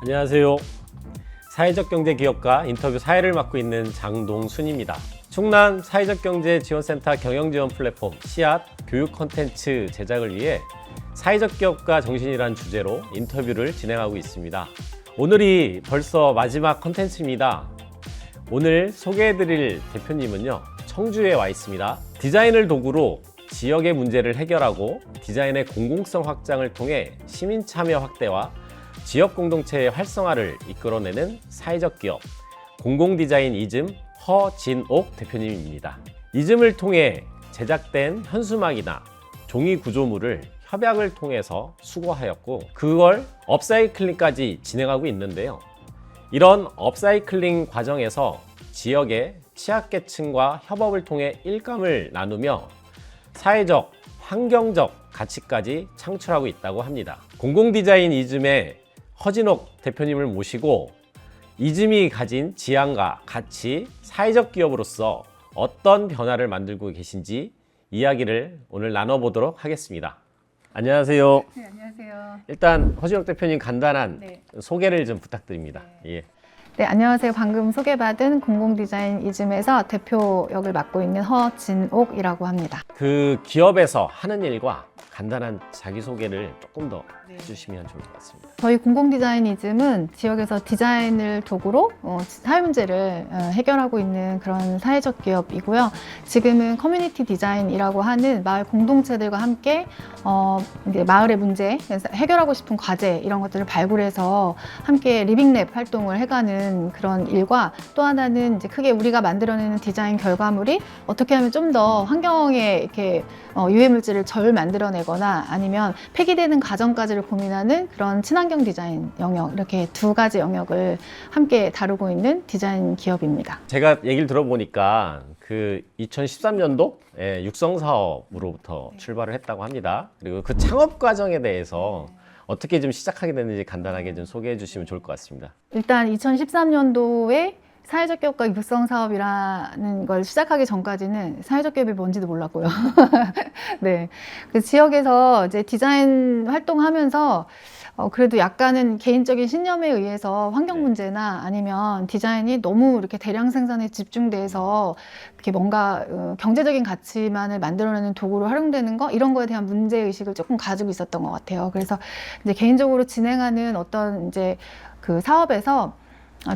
안녕하세요. 사회적 경제 기업가 인터뷰 사회를 맡고 있는 장동순입니다. 충남 사회적 경제 지원센터 경영지원 플랫폼 씨앗 교육 콘텐츠 제작을 위해 사회적 기업가 정신이란 주제로 인터뷰를 진행하고 있습니다. 오늘이 벌써 마지막 콘텐츠입니다. 오늘 소개해드릴 대표님은요, 청주에 와 있습니다. 디자인을 도구로 지역의 문제를 해결하고 디자인의 공공성 확장을 통해 시민 참여 확대와 지역 공동체의 활성화를 이끌어내는 사회적 기업 공공디자인 이즘 허진옥 대표님입니다. 이즘을 통해 제작된 현수막이나 종이 구조물을 협약을 통해서 수거하였고, 그걸 업사이클링까지 진행하고 있는데요. 이런 업사이클링 과정에서 지역의 취약계층과 협업을 통해 일감을 나누며 사회적, 환경적 가치까지 창출하고 있다고 합니다. 공공디자인 이즘의 허진옥 대표님을 모시고 이즘이 가진 지향과 가치, 사회적 기업으로서 어떤 변화를 만들고 계신지 이야기를 오늘 나눠보도록 하겠습니다. 안녕하세요. 네, 안녕하세요. 일단 허진옥 대표님 간단한 네. 소개를 좀 부탁드립니다. 예. 네, 안녕하세요. 방금 소개받은 공공디자인 이즘에서 대표 역을 맡고 있는 허진옥이라고 합니다. 그 기업에서 하는 일과 간단한 자기소개를 조금 더 해주시면 좋을 것 같습니다. 저희 공공디자이니즘은 지역에서 디자인을 도구로 사회 문제를 해결하고 있는 그런 사회적 기업이고요. 지금은 커뮤니티 디자인이라고 하는 마을 공동체들과 함께 이제 마을의 문제, 해결하고 싶은 과제 이런 것들을 발굴해서 함께 리빙랩 활동을 해가는 그런 일과, 또 하나는 이제 크게 우리가 만들어내는 디자인 결과물이 어떻게 하면 좀 더 환경에 이렇게 유해물질을 절 만들어내거나 아니면 폐기되는 과정까지를 고민하는 그런 친환경 디자인 영역, 이렇게 두 가지 영역을 함께 다루고 있는 디자인 기업입니다. 제가 얘기를 들어보니까 그 2013년도 육성 사업으로부터 출발을 했다고 합니다. 그리고 그 창업 과정에 대해서 어떻게 좀 시작하게 됐는지 간단하게 좀 소개해 주시면 좋을 것 같습니다. 일단 2013년도에 사회적 기업가 육성 사업이라는 걸 시작하기 전까지는 사회적 기업이 뭔지도 몰랐고요. 네. 그 지역에서 이제 디자인 활동하면서 그래도 약간은 개인적인 신념에 의해서 환경 문제나 아니면 디자인이 너무 이렇게 대량 생산에 집중돼서 이렇게 뭔가 경제적인 가치만을 만들어내는 도구로 활용되는 거, 이런 거에 대한 문제 의식을 조금 가지고 있었던 것 같아요. 그래서 이제 개인적으로 진행하는 어떤 이제 그 사업에서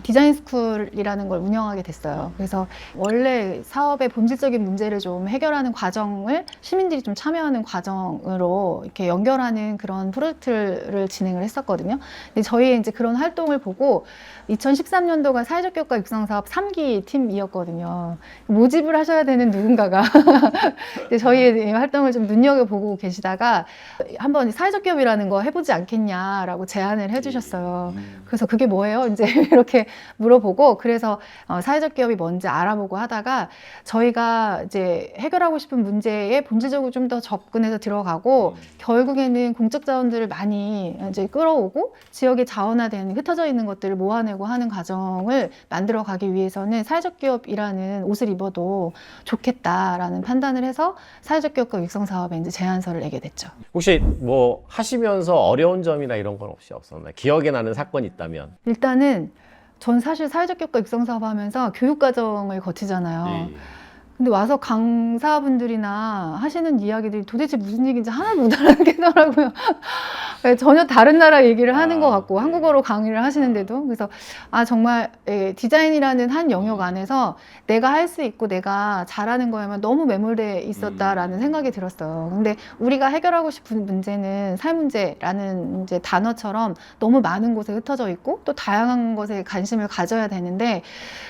디자인 스쿨이라는 걸 운영하게 됐어요. 그래서 원래 사업의 본질적인 문제를 좀 해결하는 과정을 시민들이 좀 참여하는 과정으로 이렇게 연결하는 그런 프로젝트를 진행을 했었거든요. 근데 저희 이제 그런 활동을 보고 2013년도가 사회적 기업가 육성 사업 3기 팀이었거든요. 모집을 하셔야 되는 누군가가 저희의 활동을 좀 눈여겨보고 계시다가 한번 사회적 기업이라는 거 해보지 않겠냐라고 제안을 해주셨어요. 그래서 그게 뭐예요? 이제 이렇게 물어보고, 그래서 사회적 기업이 뭔지 알아보고 하다가 저희가 이제 해결하고 싶은 문제에 본질적으로 좀 더 접근해서 들어가고, 결국에는 공적 자원들을 많이 이제 끌어오고 지역의 자원화된 흩어져 있는 것들을 모아내고 하는 과정을 만들어 가기 위해서는 사회적 기업이라는 옷을 입어도 좋겠다라는 판단을 해서 사회적 기업가 육성 사업에 이제 제안서를 내게 됐죠. 혹시 뭐 하시면서 어려운 점이나 이런 건 혹시 없었나요? 기억에 나는 사건이 있다면? 일단은 전 사실 사회적 기업가 육성 사업 하면서 교육 과정을 거치잖아요. 근데 와서 강사분들이나 하시는 이야기들이 도대체 무슨 얘기인지 하나도 못 알아듣겠더라고요. 전혀 다른 나라 얘기를 하는 것 같고, 한국어로 강의를 하시는데도. 그래서 정말 디자인이라는 한 영역 안에서 내가 할 수 있고 내가 잘하는 거에만 너무 매몰돼 있었다라는 생각이 들었어요. 근데 우리가 해결하고 싶은 문제는 사회 문제라는 이제 단어처럼 너무 많은 곳에 흩어져 있고 또 다양한 것에 관심을 가져야 되는데,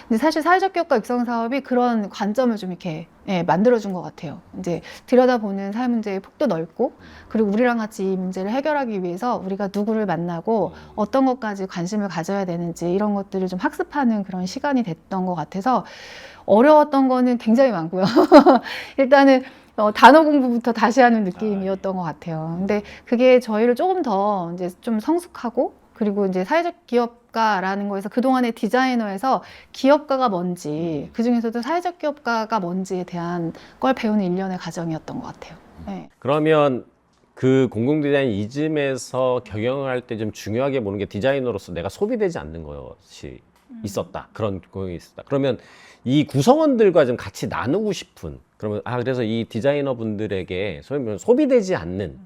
근데 사실 사회적 기업가 육성 사업이 그런 관점을 좀 이렇게 만들어준 것 같아요. 이제 들여다보는 사회 문제의 폭도 넓고, 그리고 우리랑 같이 이 문제를 해결하기 위해서 우리가 누구를 만나고 어떤 것까지 관심을 가져야 되는지 이런 것들을 좀 학습하는 그런 시간이 됐던 것 같아서, 어려웠던 거는 굉장히 많고요. 일단은 단어 공부부터 다시 하는 느낌이었던 것 같아요. 근데 그게 저희를 조금 더 이제 좀 성숙하고, 그리고 이제 사회적 기업가라는 거에서 그동안의 디자이너에서 기업가가 뭔지, 그 중에서도 사회적 기업가가 뭔지에 대한 걸 배우는 일련의 과정이었던 것 같아요. 네. 그러면 그 공공 디자인 이즘에서 경영을 할 때 좀 중요하게 보는 게 디자이너로서 내가 소비되지 않는 것이 있었다. 그런 경향이 있었다. 그러면 이 구성원들과 좀 같이 나누고 싶은, 그러면 그래서 이 디자이너 분들에게 소위 말하면 소비되지 않는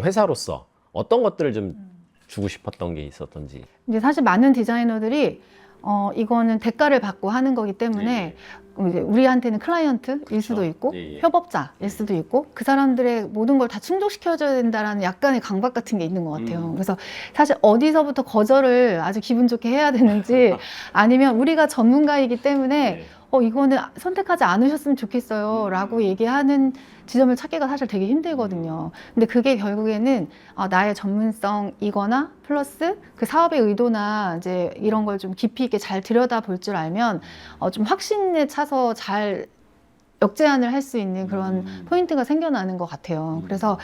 회사로서 어떤 것들을 좀 주고 싶었던 게 있었던지. 이제 사실 많은 디자이너들이 이거는 대가를 받고 하는 거기 때문에 이제 우리한테는 클라이언트일 수도 있고 예, 예. 협업자일 수도 있고 그 사람들의 모든 걸 다 충족시켜줘야 된다라는 약간의 강박 같은 게 있는 것 같아요. 그래서 사실 어디서부터 거절을 아주 기분 좋게 해야 되는지 아니면 우리가 전문가이기 때문에 이거는 선택하지 않으셨으면 좋겠어요 라고 얘기하는 지점을 찾기가 사실 되게 힘들거든요. 근데 그게 결국에는 나의 전문성이거나 플러스 그 사업의 의도나 이제 이런 걸 좀 깊이 있게 잘 들여다볼 줄 알면 좀 확신에 차서 잘 역제안을 할 수 있는 그런 포인트가 생겨나는 것 같아요. 그래서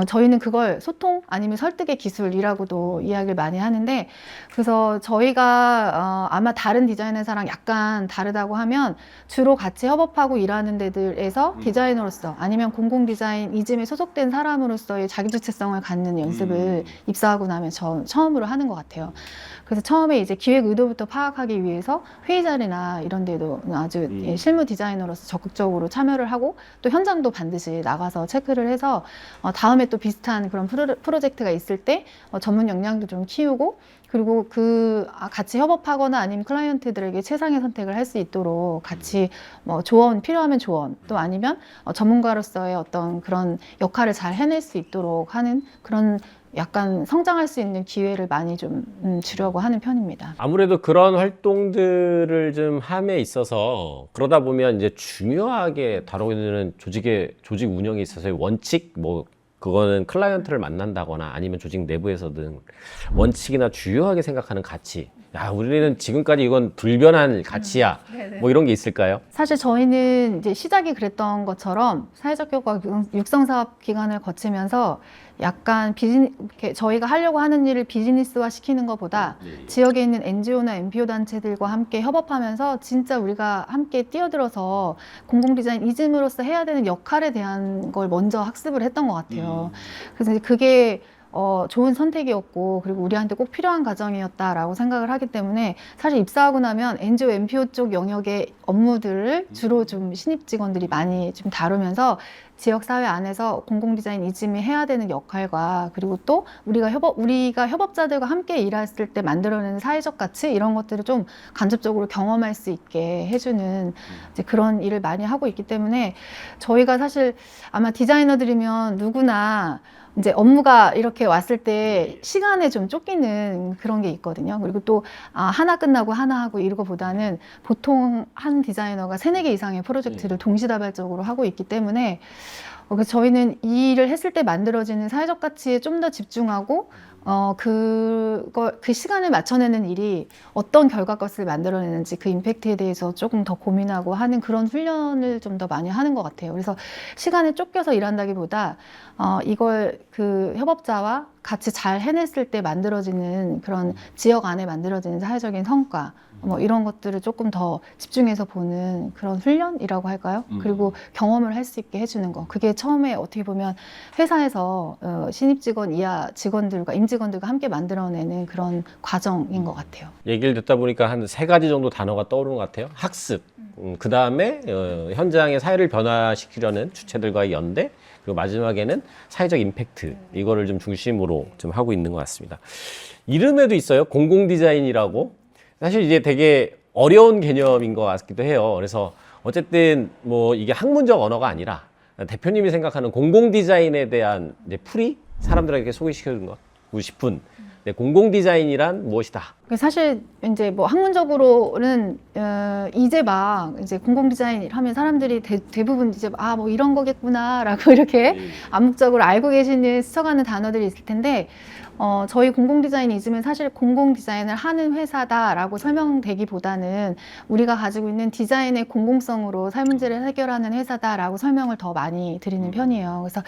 저희는 그걸 소통 아니면 설득의 기술이라고도 이야기를 많이 하는데, 그래서 저희가 아마 다른 디자인 회사랑 약간 다르다고 하면 주로 같이 협업하고 일하는 데들에서 디자이너로서 아니면 공공 디자인 이즘에 소속된 사람으로서의 자기주체성을 갖는 연습을 입사하고 나면 처음으로 하는 것 같아요. 그래서 처음에 이제 기획 의도부터 파악하기 위해서 회의 자리나 이런 데도 아주 실무 디자이너로서 적극적으로 참여를 하고 또 현장도 반드시 나가서 체크를 해서 다음에 또 비슷한 그런 프로젝트가 있을 때 전문 역량도 좀 키우고, 그리고 같이 협업하거나 아니면 클라이언트들에게 최상의 선택을 할 수 있도록 같이 조언, 필요하면 조언, 또 아니면 전문가로서의 어떤 그런 역할을 잘 해낼 수 있도록 하는 그런 약간 성장할 수 있는 기회를 많이 좀 주려고 하는 편입니다. 아무래도 그런 활동들을 좀 함에 있어서 그러다 보면 이제 중요하게 다루게 되는 조직 운영에 있어서의 원칙, 그거는 클라이언트를 만난다거나 아니면 조직 내부에서든 원칙이나 주요하게 생각하는 가치. 우리는 지금까지 이건 불변한 가치야. 이런 게 있을까요? 사실 저희는 이제 시작이 그랬던 것처럼 사회적 효과 육성 사업 기간을 거치면서 약간 저희가 하려고 하는 일을 비즈니스화 시키는 것보다 지역에 있는 NGO나 NPO 단체들과 함께 협업하면서 진짜 우리가 함께 뛰어들어서 공공 디자인 이즘으로서 해야 되는 역할에 대한 걸 먼저 학습을 했던 것 같아요. 그래서 이제 그게 좋은 선택이었고, 그리고 우리한테 꼭 필요한 과정이었다라고 생각을 하기 때문에 사실 입사하고 나면 NGO, NPO 쪽 영역의 업무들을 주로 좀 신입 직원들이 많이 좀 다루면서 지역사회 안에서 공공 디자인 이즘이 해야 되는 역할과, 그리고 또 우리가 협업자들과 함께 일했을 때 만들어내는 사회적 가치, 이런 것들을 좀 간접적으로 경험할 수 있게 해주는 이제 그런 일을 많이 하고 있기 때문에 저희가 사실 아마 디자이너들이면 누구나 이제 업무가 이렇게 왔을 때 시간에 좀 쫓기는 그런 게 있거든요. 그리고 또 하나 끝나고 하나 하고 이러고보다는 보통 한 디자이너가 3-4개 이상의 프로젝트를 동시다발적으로 하고 있기 때문에 그래서 저희는 이 일을 했을 때 만들어지는 사회적 가치에 좀 더 집중하고 그 시간을 맞춰내는 일이 어떤 결과값을 만들어내는지 그 임팩트에 대해서 조금 더 고민하고 하는 그런 훈련을 좀 더 많이 하는 것 같아요. 그래서 시간에 쫓겨서 일한다기보다 이걸 그 협업자와 같이 잘 해냈을 때 만들어지는 그런 지역 안에 만들어지는 사회적인 성과, 이런 것들을 조금 더 집중해서 보는 그런 훈련이라고 할까요? 그리고 경험을 할 수 있게 해주는 거. 그게 처음에 어떻게 보면 회사에서 신입 직원 이하 직원들과 임직원들과 함께 만들어내는 그런 과정인 것 같아요. 얘기를 듣다 보니까 한 3가지 정도 단어가 떠오르는 것 같아요. 학습, 그 다음에 현장의 사회를 변화시키려는 주체들과의 연대, 그리고 마지막에는 사회적 임팩트, 이거를 좀 중심으로 좀 하고 있는 것 같습니다. 이름에도 있어요. 공공 디자인이라고. 사실 이제 되게 어려운 개념인 것 같기도 해요. 그래서 어쨌든 이게 학문적 언어가 아니라 대표님이 생각하는 공공 디자인에 대한 이제 풀이 사람들에게 소개시켜주고 싶은 공공 디자인이란 무엇이다? 사실 이제 학문적으로는 이제 공공 디자인 하면 사람들이 대부분 이제 이런 거겠구나라고 이렇게 암묵적으로 알고 계시는 스쳐가는 단어들이 있을 텐데, 저희 공공 디자인 이즘은 사실 공공 디자인을 하는 회사다라고 설명되기보다는 우리가 가지고 있는 디자인의 공공성으로 사회 문제를 해결하는 회사다라고 설명을 더 많이 드리는 편이에요. 그래서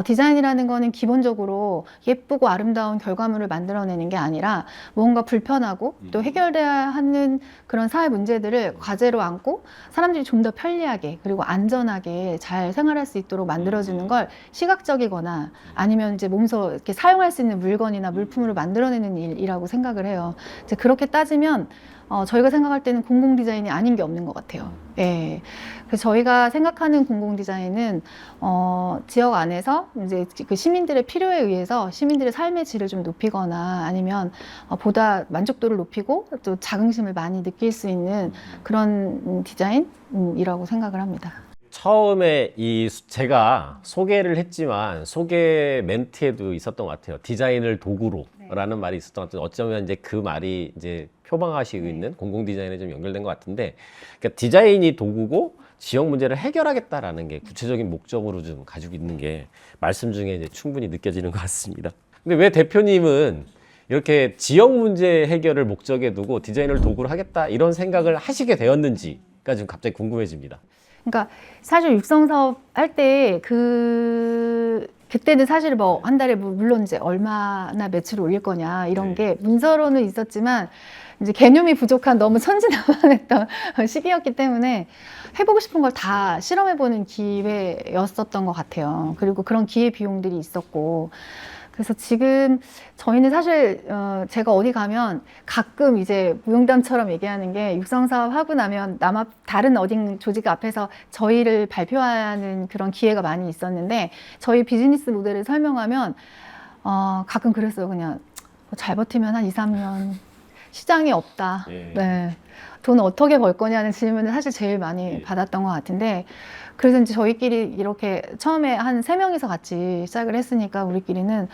디자인이라는 거는 기본적으로 예쁘고 아름다운 결과물을 만들어 만들어내는 게 아니라 뭔가 불편하고 또 해결돼야 하는 그런 사회 문제들을 과제로 안고 사람들이 좀 더 편리하게 그리고 안전하게 잘 생활할 수 있도록 만들어주는 걸 시각적이거나 아니면 이제 몸소 이렇게 사용할 수 있는 물건이나 물품으로 만들어내는 일이라고 생각을 해요. 이제 그렇게 따지면 저희가 생각할 때는 공공 디자인이 아닌 게 없는 것 같아요. 예. 그래서 저희가 생각하는 공공 디자인은 지역 안에서 이제 그 시민들의 필요에 의해서 시민들의 삶의 질을 좀 높이거나 아니면 보다 만족도를 높이고 또 자긍심을 많이 느낄 수 있는 그런 디자인이라고 생각을 합니다. 처음에 제가 소개를 했지만 소개 멘트에도 있었던 것 같아요. 디자인을 도구로라는 말이 있었던 것 같아요. 어쩌면 이제 그 말이 이제 표방하시고 있는 공공 디자인에 좀 연결된 것 같은데, 그러니까 디자인이 도구고 지역 문제를 해결하겠다라는 게 구체적인 목적으로 좀 가지고 있는 게 말씀 중에 이제 충분히 느껴지는 것 같습니다. 근데 왜 대표님은 이렇게 지역 문제 해결을 목적에 두고 디자인을 도구로 하겠다 이런 생각을 하시게 되었는지가 좀 갑자기 궁금해집니다. 그러니까 사실 육성 사업 할 때 그때는 사실 뭐 한 달에 물론 이제 얼마나 매출을 올릴 거냐 이런 게 문서로는 있었지만 이제 개념이 부족한 너무 천진난만했던 시기였기 때문에 해보고 싶은 걸 다 실험해보는 기회였었던 것 같아요. 그리고 그런 기회 비용들이 있었고. 그래서 지금 저희는 사실 제가 어디 가면 가끔 이제 무용담처럼 얘기하는 게 육성 사업 하고 나면 다른 어딘 조직 앞에서 저희를 발표하는 그런 기회가 많이 있었는데 저희 비즈니스 모델을 설명하면 가끔 그랬어요. 그냥 잘 버티면 한 2, 3년 시장이 없다. 네. 돈 어떻게 벌 거냐는 질문을 사실 제일 많이 받았던 것 같은데 그래서 이제 저희끼리 이렇게 처음에 한 3명이서 같이 시작을 했으니까 우리끼리는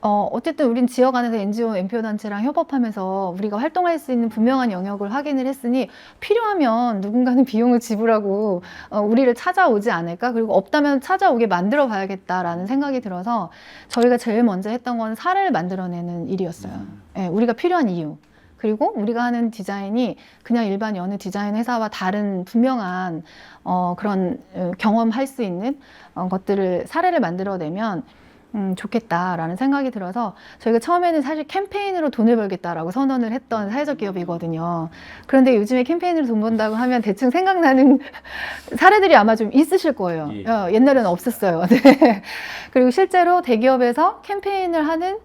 어쨌든 우린 지역 안에서 NGO, NPO 단체랑 협업하면서 우리가 활동할 수 있는 분명한 영역을 확인을 했으니 필요하면 누군가는 비용을 지불하고 우리를 찾아오지 않을까? 그리고 없다면 찾아오게 만들어 봐야겠다라는 생각이 들어서 저희가 제일 먼저 했던 건 사례를 만들어내는 일이었어요. 네, 우리가 필요한 이유. 그리고 우리가 하는 디자인이 그냥 일반 여느 디자인 회사와 다른 분명한 그런 경험할 수 있는 것들을 사례를 만들어내면 좋겠다라는 생각이 들어서 저희가 처음에는 사실 캠페인으로 돈을 벌겠다라고 선언을 했던 사회적 기업이거든요. 그런데 요즘에 캠페인으로 돈 번다고 하면 대충 생각나는 사례들이 아마 좀 있으실 거예요. 옛날에는 없었어요. 네. 그리고 실제로 대기업에서 캠페인을 하는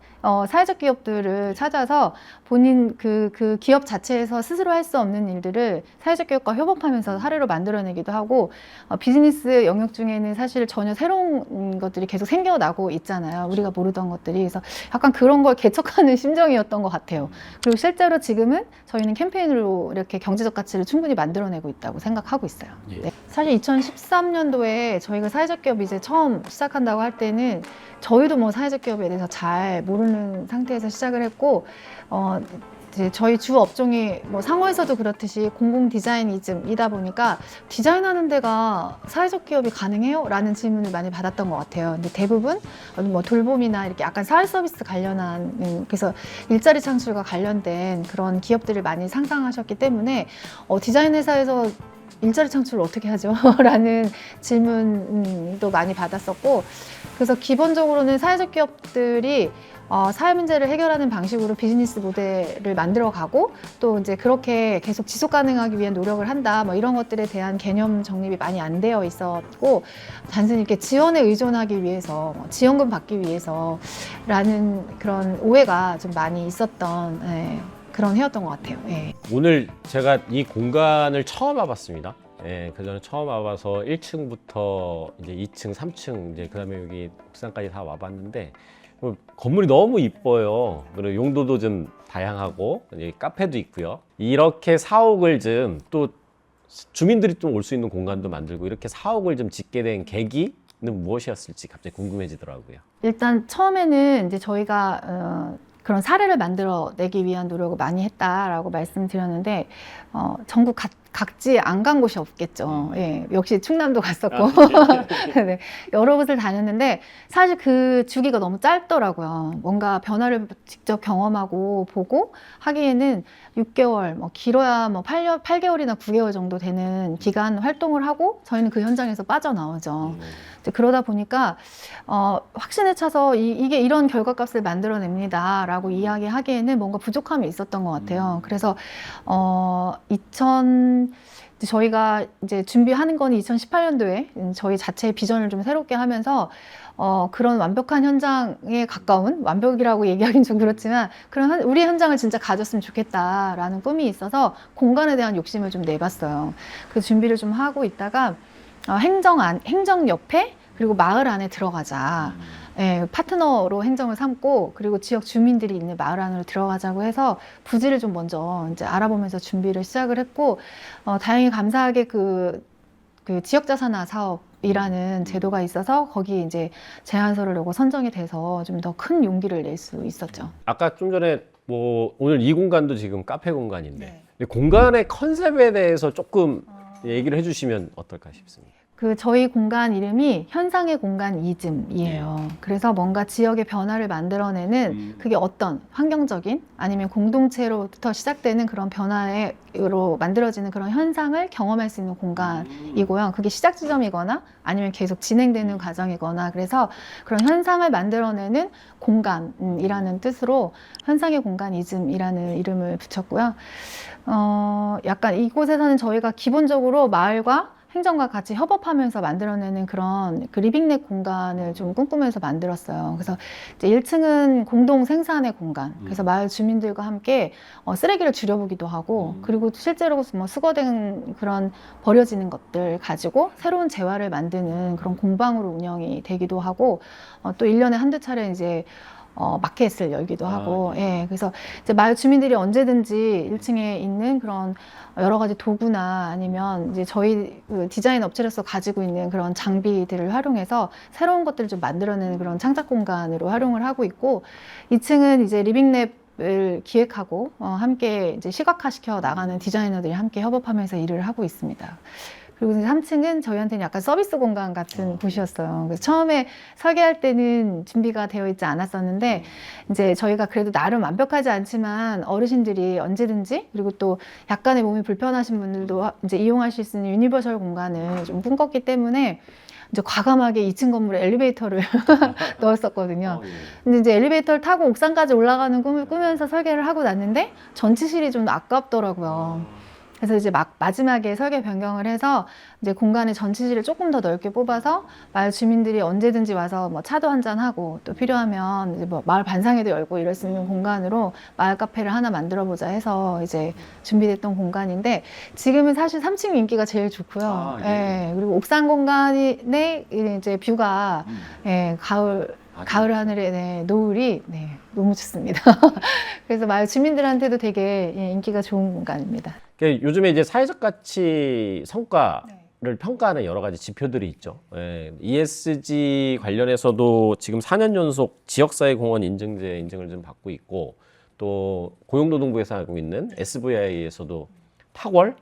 사회적 기업들을 찾아서 본인 그 기업 자체에서 스스로 할 수 없는 일들을 사회적 기업과 협업하면서 사례로 만들어내기도 하고 비즈니스 영역 중에는 사실 전혀 새로운 것들이 계속 생겨나고 있잖아요. 우리가 모르던 것들이. 그래서 약간 그런 걸 개척하는 심정이었던 것 같아요. 그리고 실제로 지금은 저희는 캠페인으로 이렇게 경제적 가치를 충분히 만들어내고 있다고 생각하고 있어요. 네. 사실 2013년도에 저희가 사회적 기업 이제 처음 시작한다고 할 때는 저희도 뭐 사회적 기업에 대해서 잘 모르는 상태에서 시작을 했고 이제 저희 주 업종이 뭐 상호에서도 그렇듯이 공공 디자이니즘이다 보니까 디자인하는 데가 사회적 기업이 가능해요? 라는 질문을 많이 받았던 것 같아요. 근데 대부분 뭐 돌봄이나 이렇게 약간 사회 서비스 관련한 그래서 일자리 창출과 관련된 그런 기업들을 많이 상상하셨기 때문에 디자인 회사에서 일자리 창출을 어떻게 하죠? 라는 질문도 많이 받았었고 그래서 기본적으로는 사회적 기업들이 사회 문제를 해결하는 방식으로 비즈니스 모델을 만들어가고 또 이제 그렇게 계속 지속 가능하기 위한 노력을 한다 뭐 이런 것들에 대한 개념 정립이 많이 안 되어 있었고 단순히 이렇게 지원에 의존하기 위해서 지원금 받기 위해서라는 그런 오해가 좀 많이 있었던 그런 해였던 것 같아요. 예. 오늘 제가 이 공간을 처음 와봤습니다. 예, 그 전에 처음 와봐서 1층부터 이제 2층, 3층, 이제 그 다음에 여기 옥상까지 다 와봤는데, 건물이 너무 이뻐요. 그리고 용도도 좀 다양하고, 이제 카페도 있고요. 이렇게 사옥을 좀 또 주민들이 좀 올 수 있는 공간도 만들고, 이렇게 사옥을 좀 짓게 된 계기는 무엇이었을지 갑자기 궁금해지더라고요. 일단 처음에는 이제 저희가 그런 사례를 만들어내기 위한 노력을 많이 했다라고 말씀드렸는데 전국 각지 안 간 곳이 없겠죠. 예, 역시 충남도 갔었고 네, 여러 곳을 다녔는데 사실 그 주기가 너무 짧더라고요. 뭔가 변화를 직접 경험하고 보고 하기에는 6개월, 뭐 길어야 뭐 8개월이나 9개월 정도 되는 기간 활동을 하고 저희는 그 현장에서 빠져나오죠. 이제 그러다 보니까 확신에 차서 이게 이런 결과값을 만들어냅니다라고 이야기하기에는 뭔가 부족함이 있었던 것 같아요. 그래서 저희가 이제 준비하는 건 2018년도에 저희 자체의 비전을 좀 새롭게 하면서 그런 완벽한 현장에 가까운, 완벽이라고 얘기하긴 좀 그렇지만 그런 우리 현장을 진짜 가졌으면 좋겠다라는 꿈이 있어서 공간에 대한 욕심을 좀 내봤어요. 그 준비를 좀 하고 있다가 행정 옆에 그리고 마을 안에 들어가자. 예, 파트너로 행정을 삼고 그리고 지역 주민들이 있는 마을 안으로 들어가자고 해서 부지를 좀 먼저 이제 알아보면서 준비를 시작을 했고 다행히 감사하게 그 지역자산화 사업이라는 제도가 있어서 거기 이제 제안서를 내고 선정이 돼서 좀 더 큰 용기를 낼 수 있었죠. 아까 좀 전에 뭐 오늘 이 공간도 지금 카페 공간인데 네. 근데 공간의 컨셉에 대해서 조금 얘기를 해주시면 어떨까 싶습니다. 저희 공간 이름이 현상의 공간 이즘이에요. 그래서 뭔가 지역의 변화를 만들어내는 그게 어떤 환경적인 아니면 공동체로부터 시작되는 그런 변화로 만들어지는 그런 현상을 경험할 수 있는 공간이고요. 그게 시작 지점이거나 아니면 계속 진행되는 과정이거나 그래서 그런 현상을 만들어내는 공간이라는 뜻으로 현상의 공간 이즘이라는 이름을 붙였고요. 약간 이곳에서는 저희가 기본적으로 마을과 행정과 같이 협업하면서 만들어내는 그런 그 리빙랩 공간을 좀 꿈꾸면서 만들었어요. 그래서 이제 1층은 공동 생산의 공간. 그래서 마을 주민들과 함께 쓰레기를 줄여보기도 하고, 그리고 실제로 뭐 수거된 그런 버려지는 것들 가지고 새로운 재화를 만드는 그런 공방으로 운영이 되기도 하고, 또 1년에 한두 차례 이제 마켓을 열기도 하고, 예, 그래서 이제 마을 주민들이 언제든지 1층에 있는 그런 여러 가지 도구나 아니면 이제 저희 그 디자인 업체로서 가지고 있는 그런 장비들을 활용해서 새로운 것들을 좀 만들어내는 그런 창작 공간으로 활용을 하고 있고, 2층은 이제 리빙랩을 기획하고 함께 이제 시각화시켜 나가는 디자이너들이 함께 협업하면서 일을 하고 있습니다. 그리고 3층은 저희한테는 약간 서비스 공간 같은 곳이었어요. 그래서 처음에 설계할 때는 준비가 되어 있지 않았었는데, 이제 저희가 그래도 나름 완벽하지 않지만 어르신들이 언제든지, 그리고 또 약간의 몸이 불편하신 분들도 이제 이용하실 수 있는 유니버설 공간을 좀 꿈꿨기 때문에 이제 과감하게 2층 건물에 엘리베이터를 넣었었거든요. 근데 이제 엘리베이터를 타고 옥상까지 올라가는 꿈을 꾸면서 설계를 하고 났는데 전치실이 좀 아깝더라고요. 그래서 이제 마지막에 설계 변경을 해서 이제 공간의 전치실을 조금 더 넓게 뽑아서 마을 주민들이 언제든지 와서 뭐 차도 한잔 하고 또 필요하면 이제 뭐 마을 반상회도 열고 이럴 수 있는 공간으로 마을 카페를 하나 만들어 보자 해서 이제 준비됐던 공간인데, 지금은 사실 3층이 인기가 제일 좋고요. 예, 그리고 옥상 공간에 이제 뷰가 예, 가을 하늘의 노을이 너무 좋습니다. 그래서 마을 주민들한테도 되게 인기가 좋은 공간입니다. 요즘에 이제 사회적 가치 성과를 평가하는 여러 가지 지표들이 있죠. ESG 관련해서도 지금 4년 연속 지역사회 공헌 인증제 인증을 좀 받고 있고, 또 고용노동부에서 하고 있는 SVI에서도 탁월,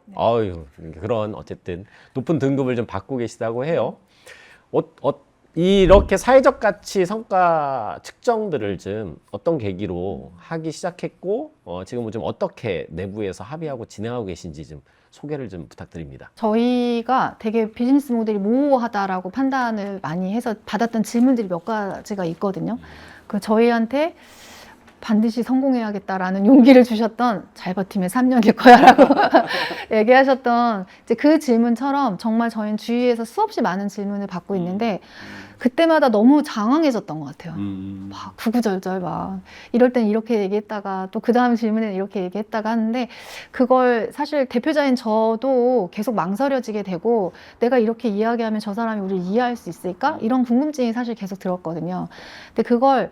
그런 어쨌든 높은 등급을 좀 받고 계시다고 해요. 이렇게 사회적 가치 성과 측정들을 좀 어떤 계기로 하기 시작했고, 지금은 좀 어떻게 내부에서 합의하고 진행하고 계신지 좀 소개를 좀 부탁드립니다. 저희가 되게 비즈니스 모델이 모호하다라고 판단을 많이 해서 받았던 질문들이 몇 가지가 있거든요. 그 저희한테 반드시 성공해야겠다라는 용기를 주셨던, 잘 버티면 3년일 거야라고 얘기하셨던 이제 그 질문처럼 정말 저희는 주위에서 수없이 많은 질문을 받고 있는데 그때마다 너무 장황해졌던 것 같아요. 막 구구절절 막 이럴 땐 이렇게 얘기했다가 또 그 다음 질문에는 이렇게 얘기했다가 하는데, 그걸 사실 대표자인 저도 계속 망설여지게 되고, 내가 이렇게 이야기하면 저 사람이 우리를 이해할 수 있을까? 이런 궁금증이 사실 계속 들었거든요. 근데 그걸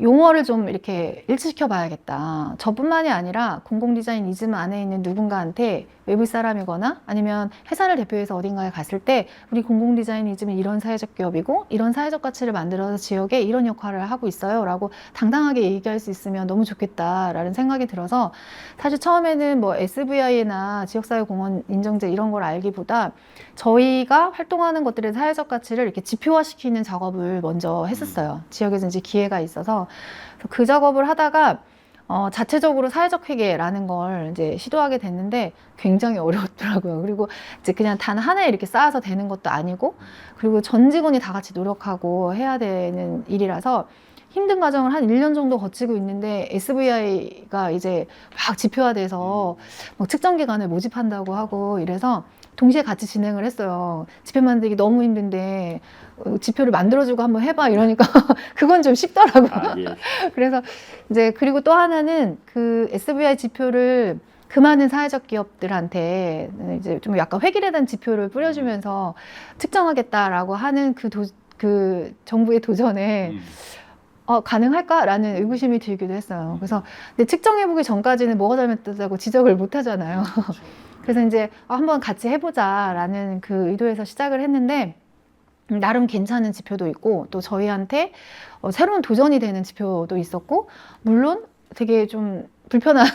용어를 좀 이렇게 일치시켜 봐야겠다. 저뿐만이 아니라 공공디자인 이즘 안에 있는 누군가한테 외부 사람이거나 아니면 회사를 대표해서 어딘가에 갔을 때 우리 공공디자인 이즘은 이런 사회적 기업이고 이런 사회적 가치를 만들어서 지역에 이런 역할을 하고 있어요 라고 당당하게 얘기할 수 있으면 너무 좋겠다라는 생각이 들어서 사실 처음에는 뭐 SVI나 지역사회공헌 인정제 이런 걸 알기보다 저희가 활동하는 것들의 사회적 가치를 이렇게 지표화시키는 작업을 먼저 했었어요. 지역에서 이제 기회가 있어서 그 작업을 하다가 자체적으로 사회적 회계라는 걸 이제 시도하게 됐는데 굉장히 어려웠더라고요. 그리고 이제 그냥 단 하나에 이렇게 쌓아서 되는 것도 아니고, 그리고 전 직원이 다 같이 노력하고 해야 되는 일이라서 힘든 과정을 한 1년 정도 거치고 있는데 SVI가 이제 막 지표화돼서 막 측정기관을 모집한다고 하고 이래서 동시에 같이 진행을 했어요. 지표 만들기 너무 힘든데 지표를 만들어주고 한번 해봐 이러니까 그건 좀 쉽더라고요. 아, 예. 그래서 이제 그리고 또 하나는 그 SVI 지표를 그 많은 사회적 기업들한테 이제 좀 약간 획일화된 지표를 뿌려주면서 측정하겠다라고 하는 그 정부의 도전에 가능할까라는 의구심이 들기도 했어요. 그래서 근데 측정해보기 전까지는 뭐가 잘못됐다고 지적을 못 하잖아요. 그래서 이제 한번 같이 해보자라는 그 의도에서 시작을 했는데 나름 괜찮은 지표도 있고 또 저희한테 새로운 도전이 되는 지표도 있었고 물론 되게 좀 불편한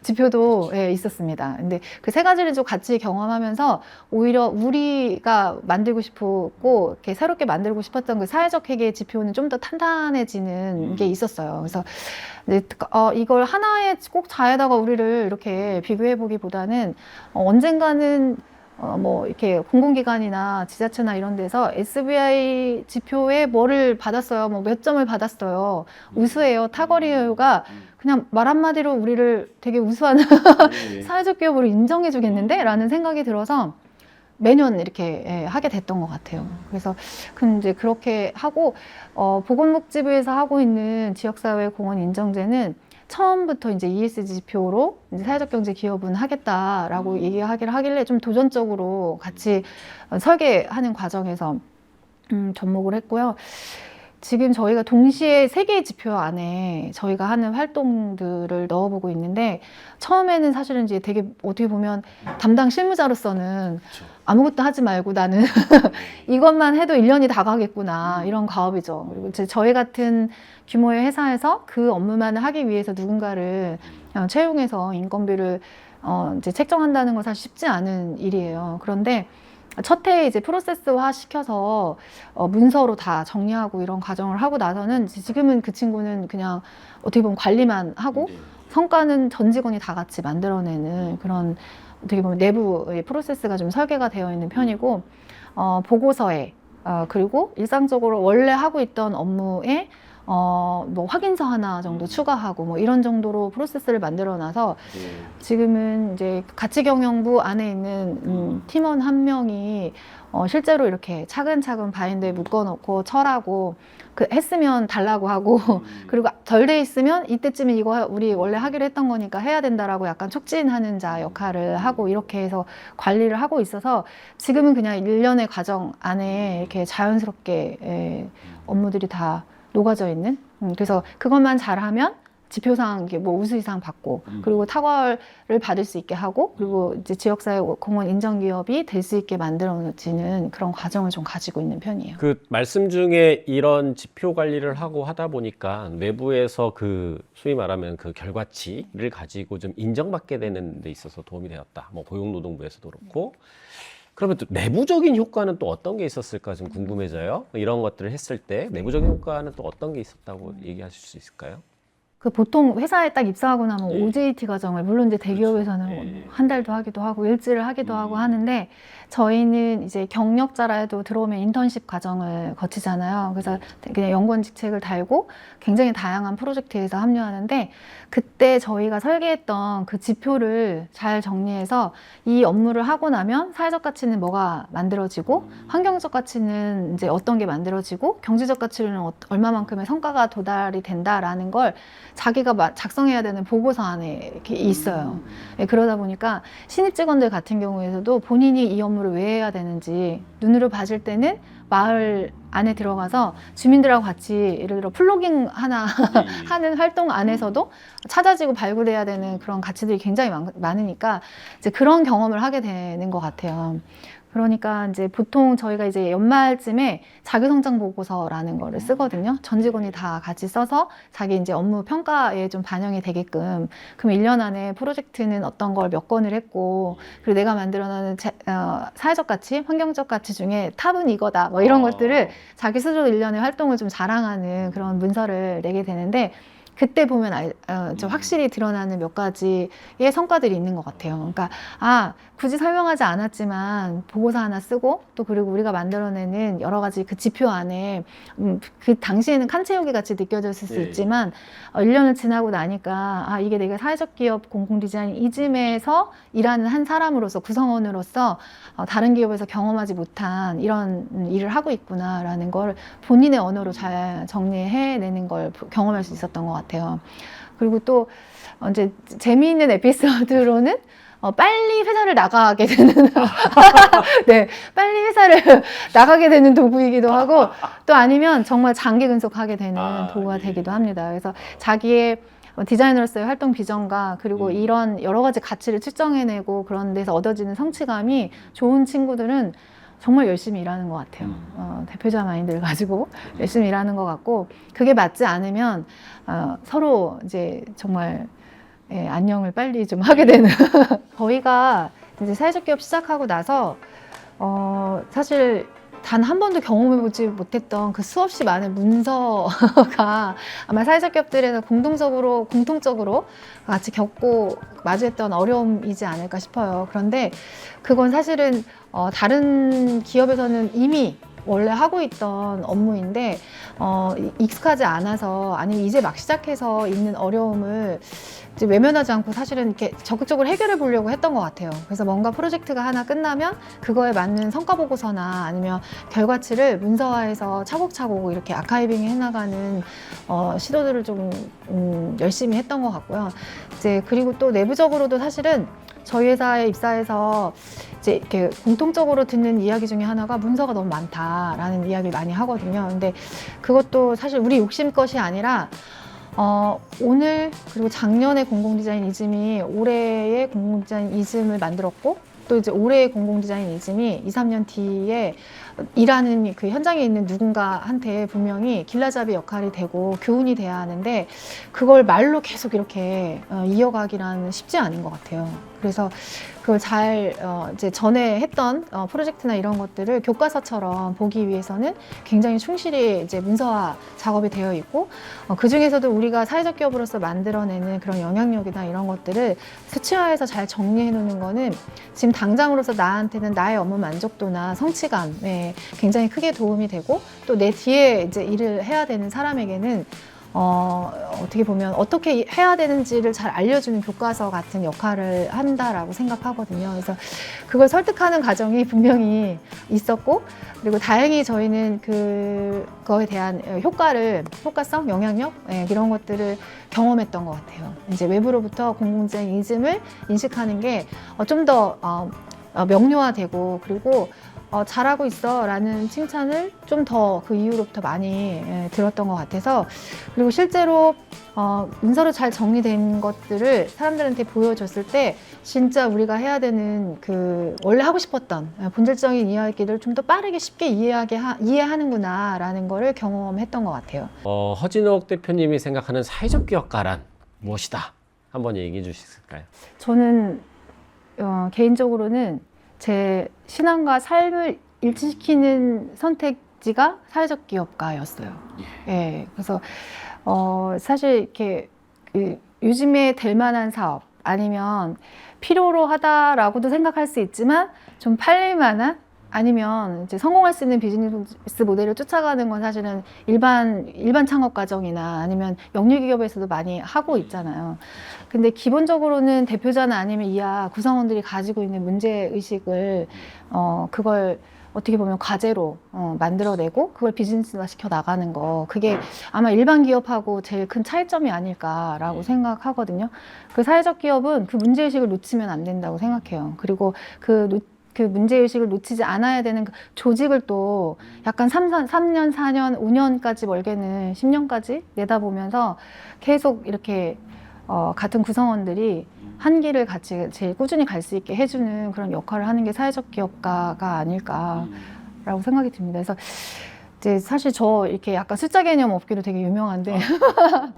지표도 있었습니다. 근데 그 세 가지를 좀 같이 경험하면서 오히려 우리가 만들고 싶었고 이렇게 새롭게 만들고 싶었던 그 사회적 회계 지표는 좀 더 탄탄해지는 게 있었어요. 그래서 이걸 하나에 꼭 자에다가 우리를 이렇게 비교해 보기보다는 언젠가는 뭐 이렇게 공공기관이나 지자체나 이런 데서 SVI 지표에 뭐를 받았어요, 뭐 몇 점을 받았어요, 우수해요, 탁월해요가 그냥 말 한마디로 우리를 되게 우수한 사회적 기업으로 인정해 주겠는데? 라는 생각이 들어서 매년 이렇게 하게 됐던 것 같아요. 그래서 이제 그렇게 하고 보건복지부에서 하고 있는 지역사회 공헌 인정제는 처음부터 이제 ESG 지표로 이제 사회적 경제 기업은 하겠다라고 얘기하기를 하길래 좀 도전적으로 같이 설계하는 과정에서 접목을 했고요. 지금 저희가 동시에 3개의 지표 안에 저희가 하는 활동들을 넣어보고 있는데 처음에는 사실은 이제 되게 어떻게 보면 담당 실무자로서는 아무것도 하지 말고 나는 이것만 해도 1년이 다 가겠구나 이런 가업이죠. 그리고 이제 저희 같은 규모의 회사에서 그 업무만을 하기 위해서 누군가를 채용해서 인건비를 이제 책정한다는 건 사실 쉽지 않은 일이에요. 그런데 첫 해에 이제 프로세스화 시켜서 문서로 다 정리하고 이런 과정을 하고 나서는 지금은 그 친구는 그냥 어떻게 보면 관리만 하고 성과는 전 직원이 다 같이 만들어내는 그런 어떻게 보면 내부의 프로세스가 좀 설계가 되어 있는 편이고 보고서에 그리고 일상적으로 원래 하고 있던 업무에 뭐 확인서 하나 정도 추가하고 뭐 이런 정도로 프로세스를 만들어놔서 지금은 이제 가치경영부 안에 있는 팀원 한 명이 실제로 이렇게 차근차근 바인더에 묶어놓고 철하고 했으면 달라고 하고 그리고 덜 돼 있으면 이때쯤에 이거 우리 원래 하기로 했던 거니까 해야 된다라고 약간 촉진하는 자 역할을 하고 이렇게 해서 관리를 하고 있어서 지금은 그냥 일련의 과정 안에 이렇게 자연스럽게 업무들이 다 녹아져 있는 그래서 그것만 잘하면 지표상 뭐 우수 이상 받고 그리고 탁월을 받을 수 있게 하고 그리고 이제 지역사회 공헌 인정 기업이 될 수 있게 만들어지는 그런 과정을 좀 가지고 있는 편이에요. 그 말씀 중에 이런 지표 관리를 하고 하다 보니까 내부에서 그 소위 말하면 그 결과치를 가지고 좀 인정받게 되는 데 있어서 도움이 되었다. 뭐 고용노동부에서도 그렇고. 그러면 또 내부적인 효과는 또 어떤 게 있었을까 좀 궁금해져요. 이런 것들을 했을 때 내부적인 효과는 또 어떤 게 있었다고 얘기하실 수 있을까요? 그 보통 회사에 딱 입사하고 나면 예. OJT 과정을 물론 이제 대기업에서는 그렇죠. 예. 한 달도 하기도 하고 일주일을 하기도 하고 하는데 저희는 이제 경력자라 해도 들어오면 인턴십 과정을 거치잖아요. 그래서 그냥 연구원 직책을 달고 굉장히 다양한 프로젝트에서 합류하는데 그때 저희가 설계했던 그 지표를 잘 정리해서 이 업무를 하고 나면 사회적 가치는 뭐가 만들어지고 환경적 가치는 이제 어떤 게 만들어지고 경제적 가치는 얼마만큼의 성과가 도달이 된다라는 걸 자기가 작성해야 되는 보고서 안에 이렇게 있어요. 예, 그러다 보니까 신입 직원들 같은 경우에도 본인이 이 업무를 왜 해야 되는지 눈으로 봐줄 때는 마을 안에 들어가서 주민들하고 같이 예를 들어 플로깅 하나 하는 활동 안에서도 찾아지고 발굴해야 되는 그런 가치들이 굉장히 많으니까 이제 그런 경험을 하게 되는 것 같아요. 그러니까 이제 보통 저희가 이제 연말쯤에 자기성장 보고서라는 거를 쓰거든요. 전 직원이 다 같이 써서 자기 이제 업무 평가에 좀 반영이 되게끔. 그럼 1년 안에 프로젝트는 어떤 걸 몇 건을 했고, 그리고 내가 만들어놓은 사회적 가치, 환경적 가치 중에 탑은 이거다. 뭐 이런 것들을 자기 스스로 1년의 활동을 좀 자랑하는 그런 문서를 내게 되는데, 그때 보면 좀 확실히 드러나는 몇 가지의 성과들이 있는 것 같아요. 그러니까 굳이 설명하지 않았지만 보고서 하나 쓰고 또 그리고 우리가 만들어내는 여러 가지 그 지표 안에 그 당시에는 칸 채우기 같이 느껴졌을 수 있지만 1년을 지나고 나니까 이게 내가 사회적 기업 공공 디자인 이즘에서 일하는 한 사람으로서 구성원으로서 다른 기업에서 경험하지 못한 이런 일을 하고 있구나라는 걸 본인의 언어로 잘 정리해내는 걸 경험할 수 있었던 것 같아요. 그리고 또 이제 재미있는 에피소드로는 빨리 회사를 나가게 되는 네, 빨리 회사를 나가게 되는 도구이기도 하고 또 아니면 정말 장기 근속하게 되는 도구가 되기도 합니다. 그래서 자기의 디자이너로서의 활동 비전과 그리고 이런 여러 가지 가치를 측정해내고 그런 데서 얻어지는 성취감이 좋은 친구들은 정말 열심히 일하는 것 같아요. 대표자 마인드를 가지고 열심히 일하는 것 같고 그게 맞지 않으면 서로 이제 정말 안녕을 빨리 좀 하게 되는 저희가 이제 사회적 기업 시작하고 나서 사실 단 한 번도 경험해보지 못했던 그 수없이 많은 문서가 아마 사회적 기업들에서 공통적으로 같이 겪고 마주했던 어려움이지 않을까 싶어요. 그런데 그건 사실은 다른 기업에서는 이미 원래 하고 있던 업무인데 익숙하지 않아서 아니면 이제 막 시작해서 있는 어려움을 이제 외면하지 않고 사실은 이렇게 적극적으로 해결해 보려고 했던 것 같아요. 그래서 뭔가 프로젝트가 하나 끝나면 그거에 맞는 성과 보고서나 아니면 결과치를 문서화해서 차곡차곡 이렇게 아카이빙 해나가는 시도들을 좀 열심히 했던 것 같고요. 이제 그리고 또 내부적으로도 사실은 저희 회사에 입사해서 이제 이렇게 공통적으로 듣는 이야기 중에 하나가 문서가 너무 많다라는 이야기를 많이 하거든요. 근데 그것도 사실 우리 욕심 것이 아니라 오늘 그리고 작년에 공공디자인 이즘이 올해의 공공디자인 이즘을 만들었고 또 이제 올해의 공공디자인 이즘이 2, 3년 뒤에 일하는 그 현장에 있는 누군가한테 분명히 길라잡이 역할이 되고 교훈이 돼야 하는데 그걸 말로 계속 이렇게 이어가기란 쉽지 않은 것 같아요. 그래서 그걸 잘 이제 전에 했던 프로젝트나 이런 것들을 교과서처럼 보기 위해서는 굉장히 충실히 이제 문서화 작업이 되어 있고 그 중에서도 우리가 사회적 기업으로서 만들어내는 그런 영향력이나 이런 것들을 수치화해서 잘 정리해 놓는 거는 지금 당장으로서 나한테는 나의 업무 만족도나 성취감에 굉장히 크게 도움이 되고 또 내 뒤에 이제 일을 해야 되는 사람에게는 어떻게 보면 어떻게 해야 되는지를 잘 알려주는 교과서 같은 역할을 한다라고 생각하거든요. 그래서 그걸 설득하는 과정이 분명히 있었고, 그리고 다행히 저희는 그거에 대한 효과성, 영향력, 이런 것들을 경험했던 것 같아요. 이제 외부로부터 공공디자인 이즘을 인식하는 게 좀 더 명료화되고, 그리고 잘하고 있어 라는 칭찬을 좀 더 그 이후로부터 많이 들었던 것 같아서 그리고 실제로 문서로 잘 정리된 것들을 사람들한테 보여줬을 때 진짜 우리가 해야 되는 그 원래 하고 싶었던 본질적인 이야기를 좀 더 빠르게 쉽게 이해하는구나 라는 거를 경험했던 것 같아요. 허진옥 대표님이 생각하는 사회적 기업가란 무엇이다? 한번 얘기해 주실 수 있을까요? 저는 개인적으로는 제 신앙과 삶을 일치시키는 선택지가 사회적 기업가였어요. 예. 그래서 사실 이렇게 요즘에 될 만한 사업 아니면 필요로 하다라고도 생각할 수 있지만 좀 팔릴 만한 아니면 이제 성공할 수 있는 비즈니스 모델을 쫓아가는 건 사실은 일반 창업 과정이나 아니면 영리 기업에서도 많이 하고 있잖아요. 근데 기본적으로는 대표자나 아니면 이하 구성원들이 가지고 있는 문제 의식을 그걸 어떻게 보면 과제로 만들어내고 그걸 비즈니스화 시켜 나가는 거, 그게 아마 일반 기업하고 제일 큰 차이점이 아닐까라고 생각하거든요. 그 사회적 기업은 그 문제의식을 놓치면 안 된다고 생각해요. 그리고 그 문제의식을 놓치지 않아야 되는 그 조직을 또 약간 3년, 4년, 5년까지 멀게는 10년까지 내다보면서 계속 이렇게 같은 구성원들이 한 길을 같이 제일 꾸준히 갈 수 있게 해주는 그런 역할을 하는 게 사회적 기업가가 아닐까라고 생각이 듭니다. 그래서 이제 사실 저 이렇게 약간 숫자 개념 없기로 되게 유명한데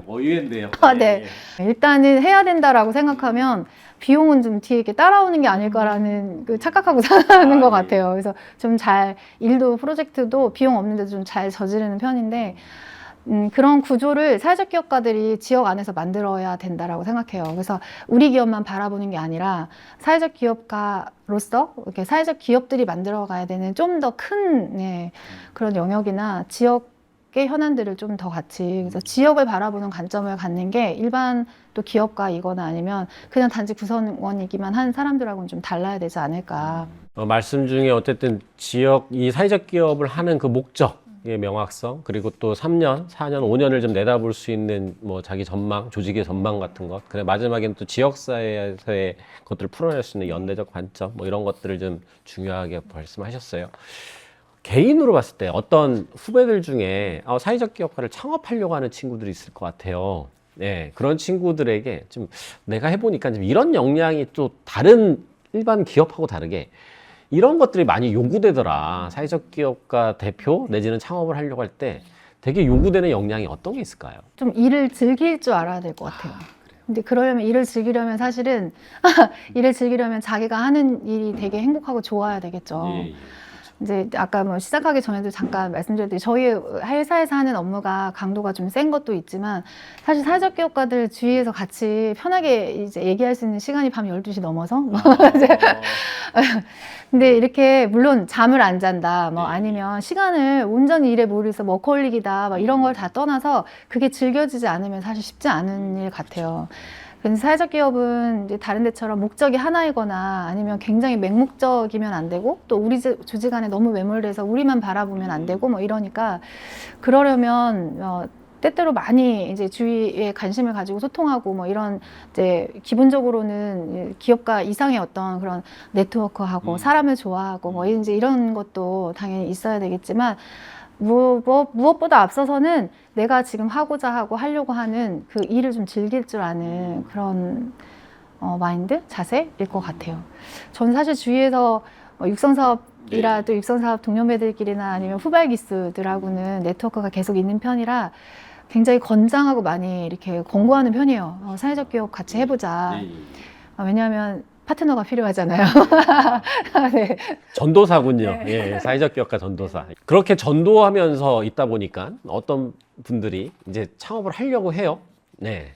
의외인데요. 네. 일단은 해야 된다라고 생각하면 비용은 좀 뒤에 이렇게 따라오는 게 아닐까라는 그 착각하고 사는 것 같아요. 그래서 좀 잘 일도 프로젝트도 비용 없는데도 좀 잘 저지르는 편인데 그런 구조를 사회적 기업가들이 지역 안에서 만들어야 된다라고 생각해요. 그래서 우리 기업만 바라보는 게 아니라 사회적 기업가로서 이렇게 사회적 기업들이 만들어가야 되는 좀 더 큰 그런 영역이나 지역의 현안들을 좀 더 같이, 그래서 지역을 바라보는 관점을 갖는 게 일반 또 기업가이거나 아니면 그냥 단지 구성원이기만 한 사람들하고는 좀 달라야 되지 않을까. 말씀 중에 어쨌든 지역 이 사회적 기업을 하는 그 목적 의 명확성, 그리고 또 3년, 4년, 5년을 좀 내다볼 수 있는 뭐 자기 전망, 조직의 전망 같은 것, 그래 마지막에는 또 지역사회에서의 것들을 풀어낼 수 있는 연대적 관점, 뭐 이런 것들을 좀 중요하게 말씀하셨어요. 개인으로 봤을 때 어떤 후배들 중에 사회적 기업가를 창업하려고 하는 친구들이 있을 것 같아요. 네, 그런 친구들에게 좀 내가 해보니까 좀 이런 역량이 또 다른 일반 기업하고 다르게 이런 것들이 많이 요구되더라. 사회적 기업가 대표 내지는 창업을 하려고 할 때 되게 요구되는 역량이 어떤 게 있을까요? 좀 일을 즐길 줄 알아야 될 것 같아요. 근데 그러려면 일을 즐기려면 사실은 일을 즐기려면 자기가 하는 일이 되게 행복하고 좋아야 되겠죠. 이제 아까 뭐 시작하기 전에도 잠깐 말씀드렸듯이 저희 회사에서 하는 업무가 강도가 좀 센 것도 있지만 사실 사회적 기업가들 주위에서 같이 편하게 이제 얘기할 수 있는 시간이 밤 12시 넘어서 근데 이렇게 물론 잠을 안 잔다 뭐 아니면 시간을 온전히 일에 몰입해서 워커홀릭이다 막 이런 걸 다 떠나서 그게 즐겨지지 않으면 사실 쉽지 않은 일 같아요. 그래서 사회적 기업은 이제 다른 데처럼 목적이 하나이거나 아니면 굉장히 맹목적이면 안 되고 또 우리 조직 안에 너무 매몰돼서 우리만 바라보면 안 되고 뭐 이러니까 그러려면 때때로 많이 이제 주위에 관심을 가지고 소통하고 뭐 이런 이제 기본적으로는 기업가 이상의 어떤 그런 네트워크하고 사람을 좋아하고 뭐 이제 이런 것도 당연히 있어야 되겠지만 무엇보다 앞서서는 내가 지금 하고자 하고 하려고 하는 그 일을 좀 즐길 줄 아는 그런 마인드, 자세일 것 같아요. 저는 사실 주위에서 육성사업이라 또 육성사업 동료배들끼리나 아니면 후발 기수들하고는 네트워크가 계속 있는 편이라 굉장히 건장하고 많이 이렇게 권고하는 편이에요. 사회적 기업 같이 해보자. 왜냐하면 파트너가 필요하잖아요. 네. 전도사군요. 네. 예, 사회적 기업가 전도사. 그렇게 전도하면서 있다 보니까 어떤 분들이 이제 창업을 하려고 해요. 네.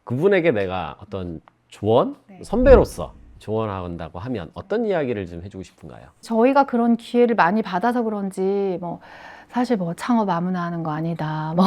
그분에게 내가 어떤 조언, 선배로서 조언한다고 하면 어떤 이야기를 좀 해주고 싶은가요? 저희가 그런 기회를 많이 받아서 그런지 뭐 사실 뭐 창업 아무나 하는 거 아니다. 뭐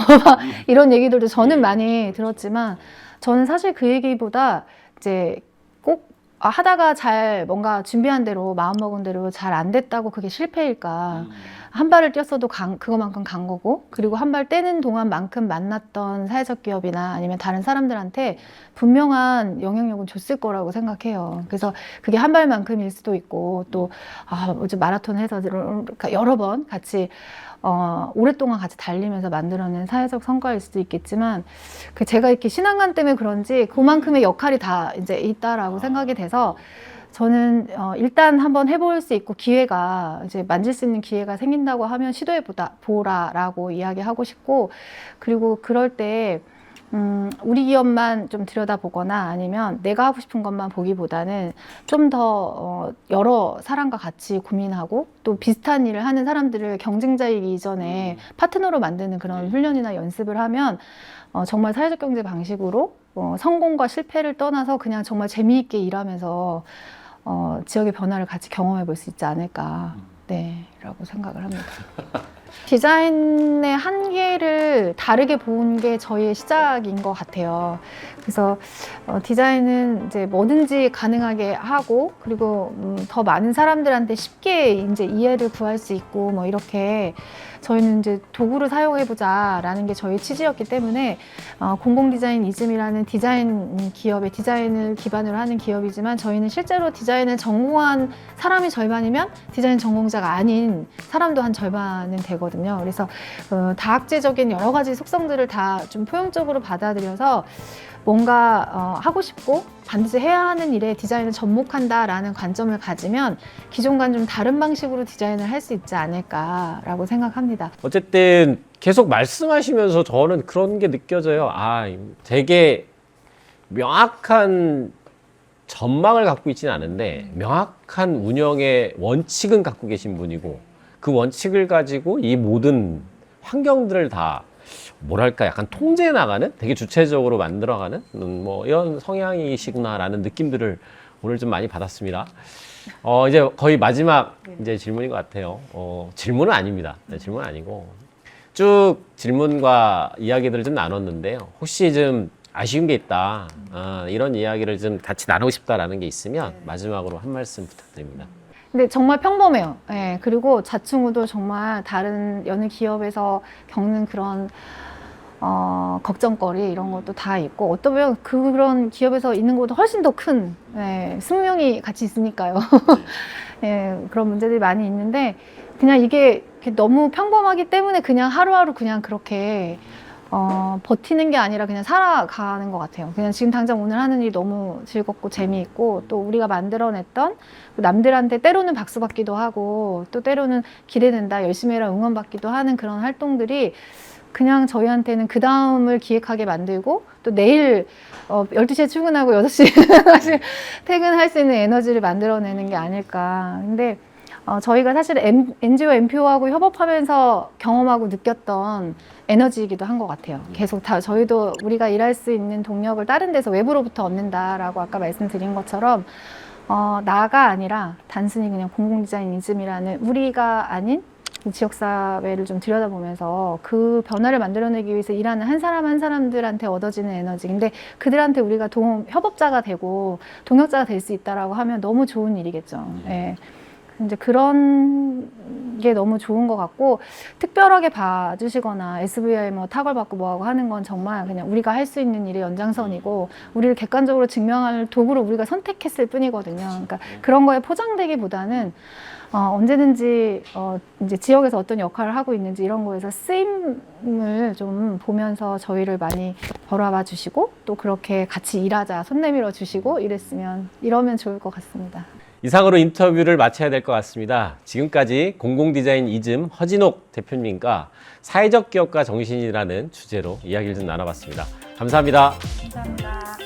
이런 얘기들도 저는 많이 들었지만 저는 사실 그 얘기보다 이제 꼭 하다가 잘 뭔가 준비한 대로 마음먹은 대로 잘 안 됐다고 그게 실패일까. 한 발을 뛰었어도 그거만큼 간 거고 그리고 한 발 떼는 동안만큼 만났던 사회적 기업이나 아니면 다른 사람들한테 분명한 영향력은 줬을 거라고 생각해요. 그래서 그게 한 발만큼일 수도 있고 또 요즘 마라톤 해서 여러 번 같이 오랫동안 같이 달리면서 만들어낸 사회적 성과일 수도 있겠지만 제가 이렇게 신앙관 때문에 그런지 그만큼의 역할이 다 이제 있다라고 생각이 돼서 저는 일단 한번 해볼 수 있고 기회가 이제 만질 수 있는 기회가 생긴다고 하면 시도해 보라라고 이야기하고 싶고 그리고 그럴 때 우리 기업만 좀 들여다보거나 아니면 내가 하고 싶은 것만 보기보다는 좀 더 여러 사람과 같이 고민하고 또 비슷한 일을 하는 사람들을 경쟁자이기 이전에 파트너로 만드는 그런 훈련이나 연습을 하면 정말 사회적 경제 방식으로 성공과 실패를 떠나서 그냥 정말 재미있게 일하면서 지역의 변화를 같이 경험해 볼 수 있지 않을까 라고 생각을 합니다. 디자인의 한계를 다르게 본 게 저희의 시작인 것 같아요. 그래서 디자인은 이제 뭐든지 가능하게 하고, 그리고 더 많은 사람들한테 쉽게 이제 이해를 구할 수 있고, 뭐 이렇게 저희는 이제 도구를 사용해보자라는 게 저희 취지였기 때문에 공공디자인이즘이라는 디자인 기업의 디자인을 기반으로 하는 기업이지만, 저희는 실제로 디자인을 전공한 사람이 절반이면 디자인 전공자가 아닌 사람도 한 절반은 되거든요. 그래서 다학제적인 여러 가지 속성들을 다 좀 포용적으로 받아들여서 뭔가 하고 싶고 반드시 해야 하는 일에 디자인을 접목한다라는 관점을 가지면 기존과는 좀 다른 방식으로 디자인을 할 수 있지 않을까라고 생각합니다. 어쨌든 계속 말씀하시면서 저는 그런 게 느껴져요. 아, 되게 명확한 전망을 갖고 있지는 않은데 명확한 운영의 원칙은 갖고 계신 분이고, 그 원칙을 가지고 이 모든 환경들을 다 뭐랄까 약간 통제해 나가는, 되게 주체적으로 만들어가는 뭐 이런 성향이시구나라는 느낌들을 오늘 좀 많이 받았습니다. 이제 거의 마지막 이제 질문인 것 같아요. 질문은 아닙니다. 네, 질문은 아니고 쭉 질문과 이야기들을 좀 나눴는데요. 혹시 좀 아쉬운 게 있다, 이런 이야기를 좀 같이 나누고 싶다라는 게 있으면 마지막으로 한 말씀 부탁드립니다. 근데 정말 평범해요. 예, 그리고 자충우도 정말 다른 여느 기업에서 겪는 그런 걱정거리 이런 것도 다 있고, 어떠면 그런 기업에서 있는 것보다 훨씬 더 큰 숙명이 같이 있으니까요. 예, 그런 문제들이 많이 있는데, 그냥 이게 너무 평범하기 때문에 그냥 하루하루 그냥 그렇게 버티는 게 아니라 그냥 살아가는 것 같아요. 그냥 지금 당장 오늘 하는 일이 너무 즐겁고 재미있고, 또 우리가 만들어냈던 남들한테 때로는 박수 받기도 하고, 또 때로는 기대된다, 열심히 해라, 응원받기도 하는 그런 활동들이 그냥 저희한테는 그 다음을 기획하게 만들고, 또 내일 12시에 출근하고 6시에 다시 퇴근할 수 있는 에너지를 만들어내는 게 아닐까. 근데 저희가 사실 NGO, NPO하고 협업하면서 경험하고 느꼈던 에너지이기도 한 것 같아요. 계속 저희도 우리가 일할 수 있는 동력을 다른 데서 외부로부터 얻는다라고 아까 말씀드린 것처럼 나가 아니라 단순히 그냥 공공디자인이즘이라는 우리가 아닌 지역사회를 좀 들여다보면서 그 변화를 만들어내기 위해서 일하는 한 사람 한 사람들한테 얻어지는 에너지. 근데 그들한테 우리가 협업자가 되고 동역자가 될 수 있다라고 하면 너무 좋은 일이겠죠. 예. 이제 그런 게 너무 좋은 것 같고, 특별하게 봐주시거나 SVI 뭐 탁월받고 뭐하고 하는 건 정말 그냥 우리가 할 수 있는 일의 연장선이고, 우리를 객관적으로 증명할 도구를 우리가 선택했을 뿐이거든요. 그러니까 그런 거에 포장되기보다는 언제든지 이제 지역에서 어떤 역할을 하고 있는지 이런 거에서 쓰임을 좀 보면서 저희를 많이 바라봐 주시고, 또 그렇게 같이 일하자 손 내밀어 주시고 이러면 좋을 것 같습니다. 이상으로 인터뷰를 마쳐야 될 것 같습니다. 지금까지 공공디자인이즘 허진옥 대표님과 사회적 기업가 정신이라는 주제로 이야기를 좀 나눠봤습니다. 감사합니다. 감사합니다.